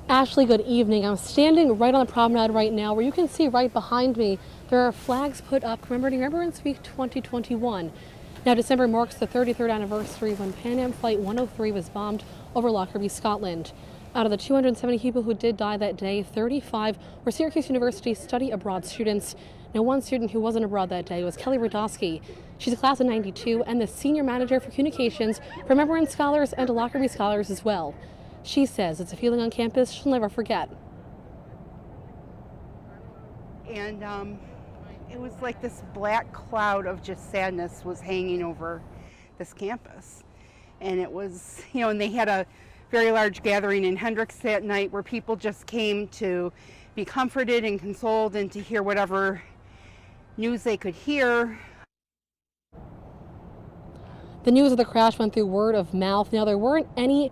Ashley, good evening. I'm standing right on the promenade right now where you can see right behind me there are flags put up commemorating Remembrance Week 2021. Now, December marks the 33rd anniversary when Pan Am Flight 103 was bombed over Lockerbie, Scotland. Out of the 270 people who did die that day, 35 were Syracuse University study abroad students. Now, one student who wasn't abroad that day was Kelly Radosky. She's a class of 92 and the senior manager for communications for Remembrance Scholars and Lockerbie Scholars as well. She says it's a feeling on campus she'll never forget. And it was like this black cloud of just sadness was hanging over this campus. And it was, and they had a very large gathering in Hendricks that night where people just came to be comforted and consoled and to hear whatever news they could hear. The news of the crash went through word of mouth. Now, there weren't any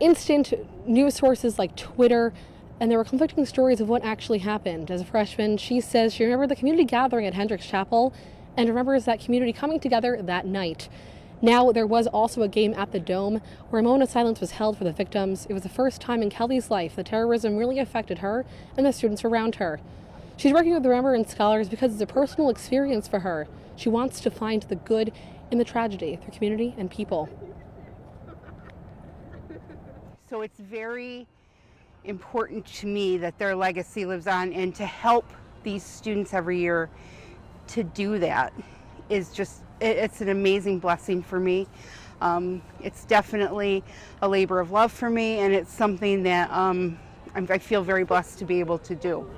instant news sources like Twitter, and there were conflicting stories of what actually happened. As a freshman, she says she remembered the community gathering at Hendricks Chapel and remembers that community coming together that night. Now, there was also a game at the Dome where a moment of silence was held for the victims. It was the first time in Kelly's life that terrorism really affected her and the students around her. She's working with the Remembrance Scholars because it's a personal experience for her. She wants to find the good in the tragedy through community and people. So it's very important to me that their legacy lives on, and to help these students every year to do that is just, it's an amazing blessing for me. It's definitely a labor of love for me, and it's something that I feel very blessed to be able to do.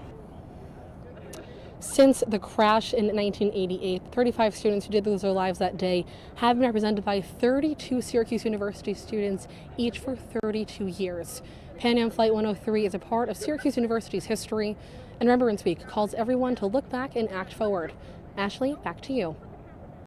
Since the crash in 1988, 35 students who did lose their lives that day have been represented by 32 Syracuse University students, each for 32 years. Pan Am Flight 103 is a part of Syracuse University's history, and Remembrance Week calls everyone to look back and act forward. Ashley, back to you.